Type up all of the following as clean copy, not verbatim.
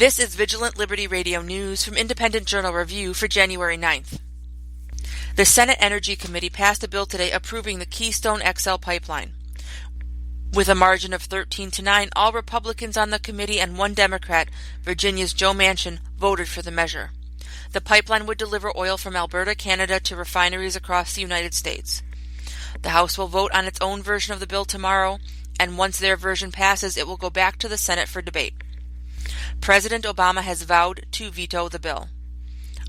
This is Vigilant Liberty Radio News from Independent Journal Review for January 9th. The Senate Energy Committee passed a bill today approving the Keystone XL pipeline. With a margin of 13-9, all Republicans on the committee and one Democrat, Virginia's Joe Manchin, voted for the measure. The pipeline would deliver oil from Alberta, Canada to refineries across the United States. The House will vote on its own version of the bill tomorrow, and once their version passes, it will go back to the Senate for debate. President Obama has vowed to veto the bill.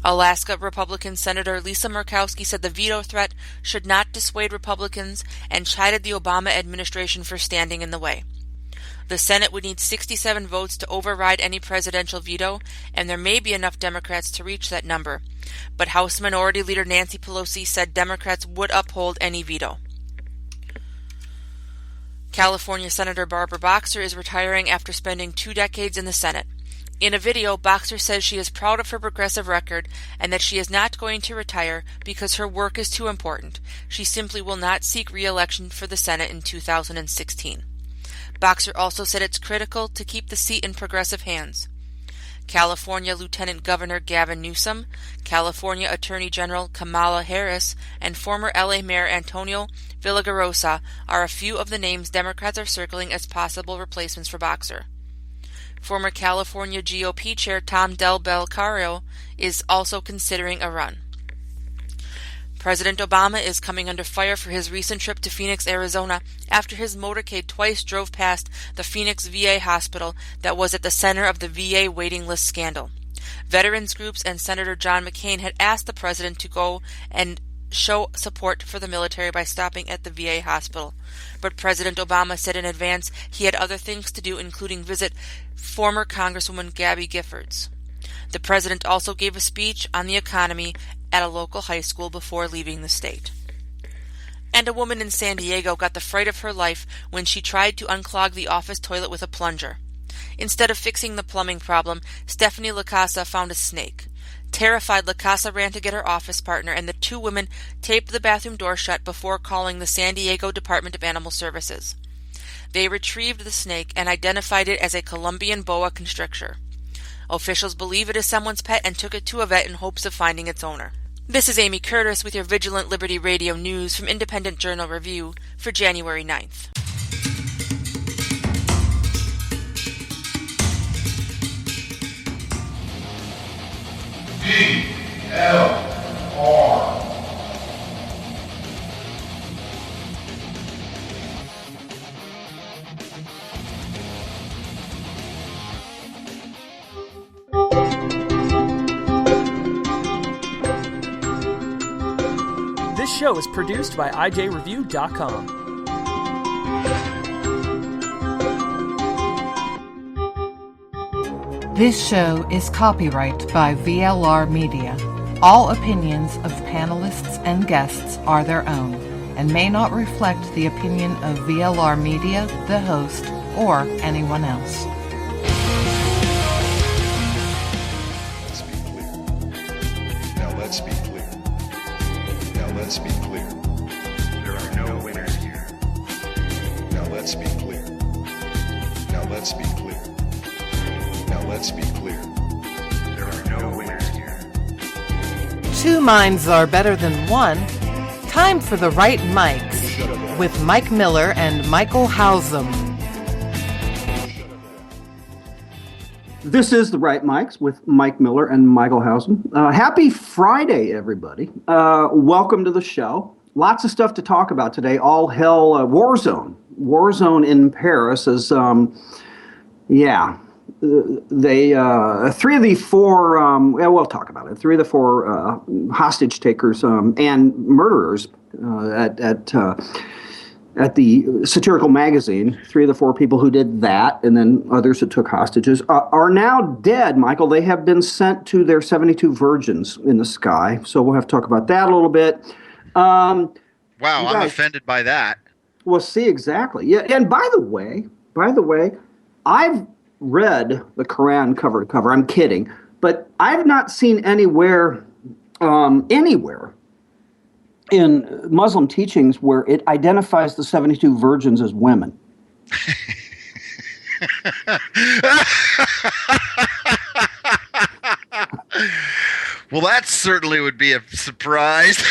Alaska Republican Senator Lisa Murkowski said the veto threat should not dissuade Republicans and chided the Obama administration for standing in the way. The Senate would need 67 votes to override any presidential veto, and there may be enough Democrats to reach that number. But House Minority Leader Nancy Pelosi said Democrats would uphold any veto. California Senator Barbara Boxer is retiring after spending 2 decades in the Senate. In a video, Boxer says she is proud of her progressive record and that she is not going to retire because her work is too important. She simply will not seek re-election for the Senate in 2016. Boxer also said it's critical to keep the seat in progressive hands. California Lieutenant Governor Gavin Newsom, California Attorney General Kamala Harris, and former LA Mayor Antonio Villaraigosa are a few of the names Democrats are circling as possible replacements for Boxer. Former California GOP Chair Tom Del Belcario is also considering a run. President Obama is coming under fire for his recent trip to Phoenix, Arizona, after his motorcade twice drove past the Phoenix VA hospital that was at the center of the VA waiting list scandal. Veterans groups and Senator John McCain had asked the president to go and show support for the military by stopping at the VA hospital. But President Obama said in advance he had other things to do, including visit former Congresswoman Gabby Giffords. The president also gave a speech on the economy at a local high school before leaving the state. And a woman in San Diego got the fright of her life when she tried to unclog the office toilet with a plunger. Instead of fixing the plumbing problem, Stephanie LaCasa found a snake. Terrified, LaCasa ran to get her office partner, and the two women taped the bathroom door shut before calling the San Diego Department of Animal Services. They retrieved the snake and identified it as a Colombian boa constrictor. Officials believe it is someone's pet and took it to a vet in hopes of finding its owner. This is Amy Curtis with your Vigilant Liberty Radio News from Independent Journal Review for January 9th. VLR. This show is produced by IJReview.com. This show is copyright by VLR Media. All opinions of panelists and guests are their own and may not reflect the opinion of VLR Media, the host, or anyone else. Let's be clear. Now let's be clear. There are no winners here. Now let's be clear. Now let's be clear. Now let's be clear. There are no winners here. Two minds are better than one. Time for the right mics with Mike Miller and Michael Hausum. This is The Right Mics with Mike Miller and Michael Hausum. Happy Friday, everybody. Welcome to the show. Lots of stuff to talk about today. All hell war zone. War zone in Paris is, they, 3 of the 4, we'll talk about it. 3 of the 4 hostage takers and murderers at the satirical magazine, 3 of the 4 people who did that, and then others that took hostages, are now dead, Michael. They have been sent to their 72 virgins in the sky. So we'll have to talk about that a little bit. Wow, I'm offended by that. Well, see, exactly. Yeah, and by the way, I've read the Quran cover to cover. I'm kidding, but I've not seen anywhere in Muslim teachings where it identifies the 72 virgins as women. Well, that certainly would be a surprise.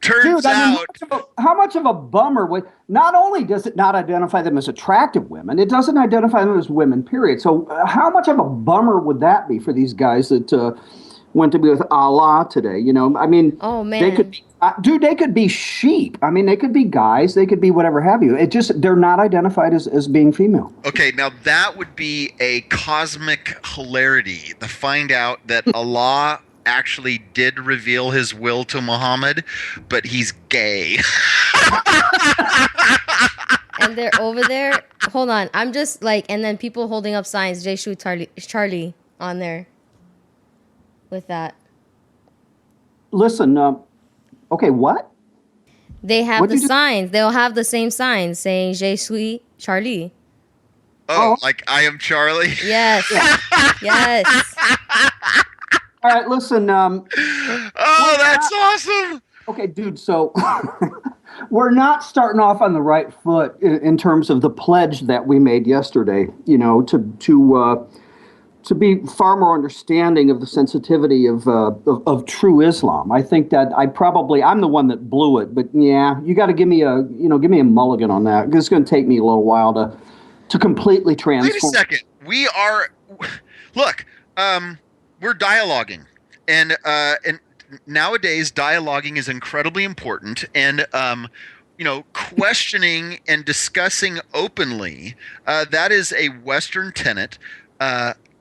Turns out. How much of a bummer would, not only does it not identify them as attractive women, it doesn't identify them as women, period. So how much of a bummer would that be for these guys that went to be with Allah today? You know, I mean, oh man, they could be, they could be sheep. I mean, they could be guys, they could be whatever have you. It just, they're not identified as being female. Okay, now that would be a cosmic hilarity to find out that Allah actually did reveal his will to Muhammad, but he's gay. And they're over there. Hold on, I'm just like, and then people holding up signs, Jay Shu Charlie on there with that. Listen, okay, what? They have the signs. They'll have the same signs saying "Je suis Charlie." Oh, like I am Charlie? Yes. Yes. All right, listen. Oh, that's awesome. Okay, dude, so we're not starting off on the right foot in terms of the pledge that we made yesterday, you know, to be far more understanding of the sensitivity of true Islam. I think that I'm the one that blew it, but yeah, you got to give me a mulligan on that. It's going to take me a little while to completely transform. Wait a second. We're dialoguing, and nowadays dialoguing is incredibly important, and questioning and discussing openly, that is a Western tenet.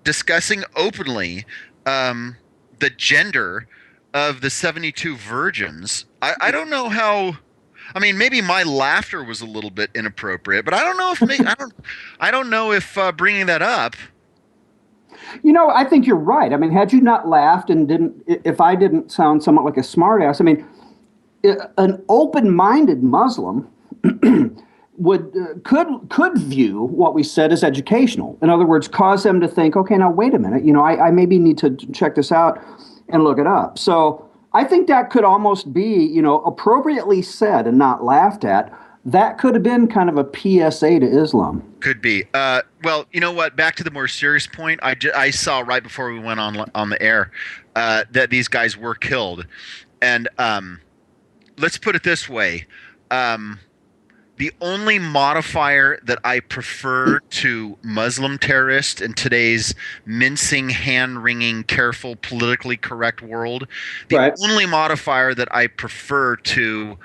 Discussing openly the gender of the 72 virgins. I don't know how. I mean, maybe my laughter was a little bit inappropriate, but I don't know if I don't know if bringing that up. You know, I think you're right. I mean, had you not laughed and if I didn't sound somewhat like a smartass, I mean, an open-minded Muslim could view what we said as educational. In other words, cause them to think, okay, now wait a minute, you know, I maybe need to check this out and look it up. So I think that could almost be, you know, appropriately said and not laughed at. That could have been kind of a PSA to Islam. Could be. Well, you know what? Back to the more serious point. I saw right before we went on the air that these guys were killed, and let's put it this way. The only modifier that I prefer to Muslim terrorist in today's mincing, hand-wringing, careful, politically correct world, the only modifier that I prefer to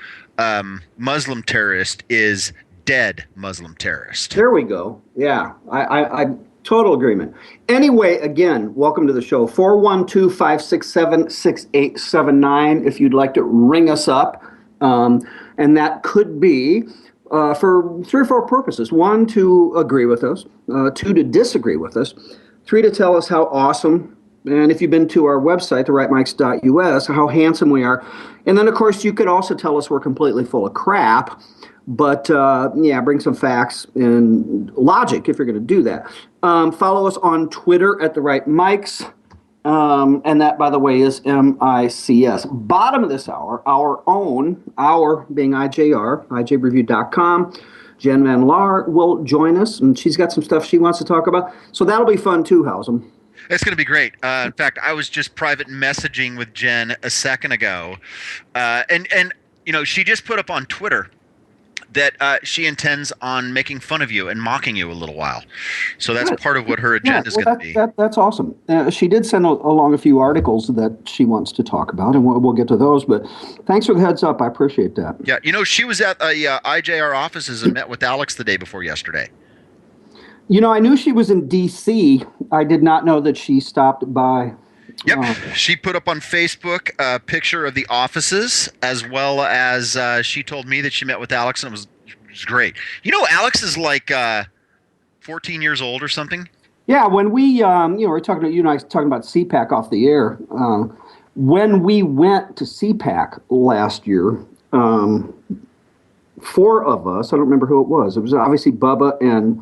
Muslim terrorist is dead Muslim terrorist. There we go. Yeah, I total agreement. Anyway, again, welcome to the show. 412-567-6879 if you'd like to ring us up. And that could be for 3 or 4 purposes. 1, to agree with us. 2, to disagree with us. 3, to tell us how awesome, and if you've been to our website, therightmics.us, how handsome we are. And then, of course, you could also tell us we're completely full of crap. But, bring some facts and logic if you're going to do that. Follow us on Twitter at The Right Mics. And that, by the way, is MICS. Bottom of this hour, our being IJR, IJreview.com. Jen Van Laar will join us, and she's got some stuff she wants to talk about. So that'll be fun, too, Housem. It's going to be great. In fact, I was just private messaging with Jen a second ago. And you know, she just put up on Twitter that she intends on making fun of you and mocking you a little while. So that's part of what her agenda is going to be. That's awesome. She did send along a few articles that she wants to talk about, and we'll get to those. But thanks for the heads up. I appreciate that. Yeah, you know, she was at IJR offices and met with Alex the day before yesterday. You know, I knew she was in D.C. I did not know that she stopped by. Yep. She put up on Facebook a picture of the offices, as well as she told me that she met with Alex, and it was great. You know, Alex is like 14 years old or something. Yeah, when we, we're talking about, you and I talking about CPAC off the air. When we went to CPAC last year, 4 of us, I don't remember who it was. It was obviously Bubba and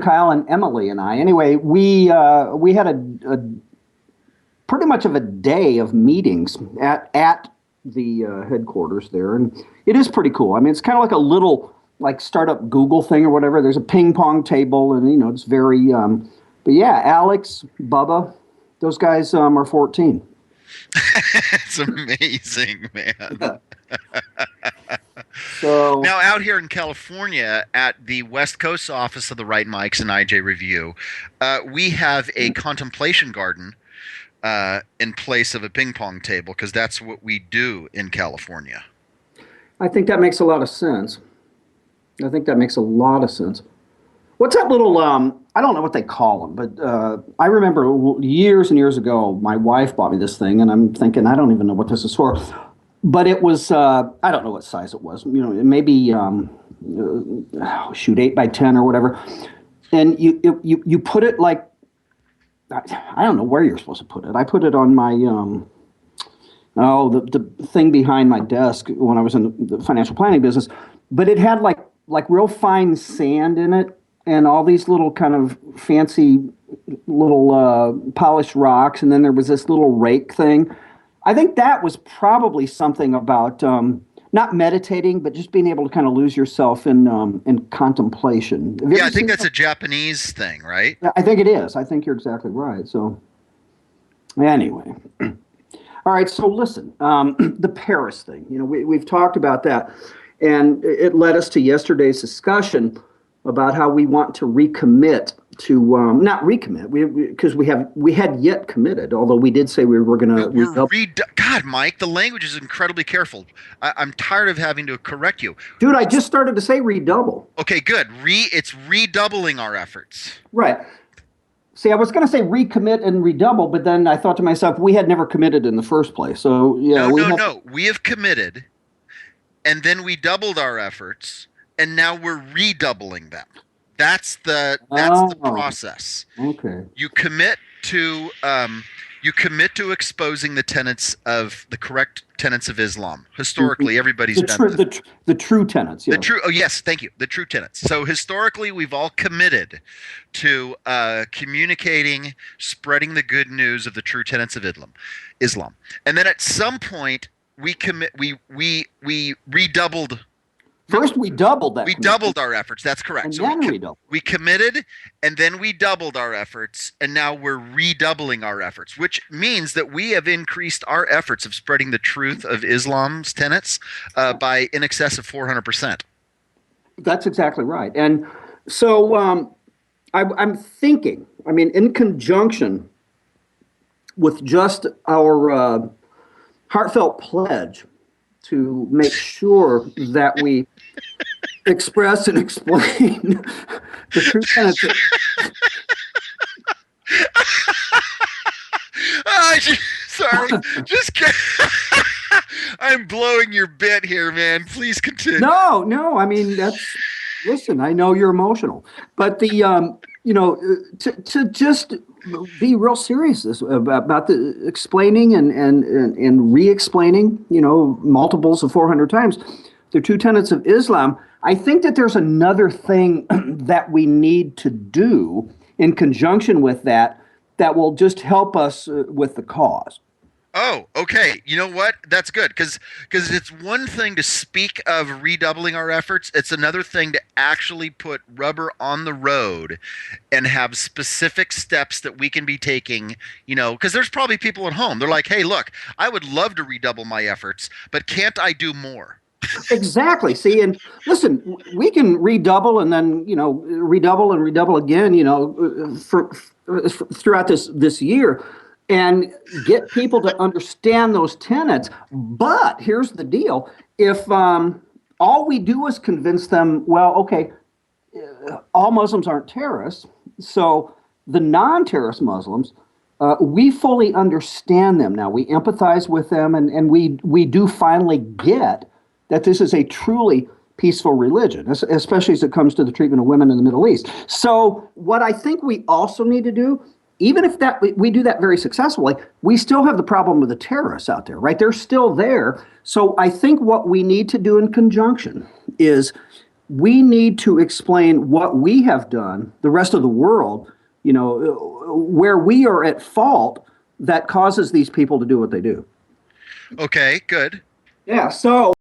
Kyle and Emily and I. Anyway, we had a pretty much of a day of meetings at the headquarters there, and it is pretty cool. I mean, it's kind of like a little startup Google thing or whatever. There's a ping pong table, and it's very But yeah, Alex, Bubba, those guys are 14. It's amazing, man. So Now, out here in California, at the West Coast office of the Right Mics and IJ Review, we have a contemplation garden in place of a ping pong table because that's what we do in California. I think that makes a lot of sense. What's that little, I don't know what they call them, but I remember years and years ago, my wife bought me this thing, and I'm thinking, I don't even know what this is for. But it was, I don't know what size it was, maybe, 8 by 10 or whatever. And you put it like, I don't know where you're supposed to put it. I put it on my, the thing behind my desk when I was in the financial planning business. But it had like real fine sand in it and all these little kind of fancy little polished rocks. And then there was this little rake thing. I think that was probably something about not meditating, but just being able to kind of lose yourself in contemplation. Yeah, I think that's a Japanese thing, right? I think it is. I think you're exactly right. So anyway. All right, so listen, the Paris thing, we've talked about that, and it led us to yesterday's discussion about how we want to recommit to, not recommit, because we had yet committed, although we did say we were going to. God, Mike, the language is incredibly careful. I'm tired of having to correct you. Dude, I just started to say redouble. Okay, good. It's redoubling our efforts. Right. See, I was going to say recommit and redouble, but then I thought to myself, we had never committed in the first place. So, yeah. No. We have committed, and then we doubled our efforts, and now we're redoubling them. That's the process. Okay. You commit to exposing the tenets of the correct tenets of Islam. Historically, everybody's done the true tenets. Yeah. Thank you. The true tenets. So historically, we've all committed to communicating, spreading the good news of the true tenets of Islam. And then at some point, we redoubled. First, we doubled that. We doubled our efforts. That's correct. And so then we committed, and then we doubled our efforts, and now we're redoubling our efforts, which means that we have increased our efforts of spreading the truth of Islam's tenets by in excess of 400%. That's exactly right. And so I'm thinking, in conjunction with just our heartfelt pledge to make sure that we express and explain the true tenets. Sorry, I'm blowing your bit here, man. Please continue. No. Listen, I know you're emotional, but the to just be real serious about the explaining and re-explaining, multiples of 400 times the true tenets of Islam. I think that there's another thing that we need to do in conjunction with that will just help us with the cause. Oh, okay. You know what? That's good because it's one thing to speak of redoubling our efforts. It's another thing to actually put rubber on the road and have specific steps that we can be taking, because there's probably people at home. They're like, hey, look, I would love to redouble my efforts, but can't I do more? Exactly. See, and listen, we can redouble and then, redouble and redouble again, throughout this year. And get people to understand those tenets. But here's the deal. If all we do is convince them, well, okay, all Muslims aren't terrorists. So the non-terrorist Muslims, we fully understand them now. We empathize with them, and we do finally get that this is a truly peaceful religion, especially as it comes to the treatment of women in the Middle East. So what I think we also need to do, even if we do that very successfully, we still have the problem with the terrorists out there, right? They're still there. So I think what we need to do in conjunction is we need to explain what we have done, the rest of the world, where we are at fault that causes these people to do what they do. Okay, good. Yeah, so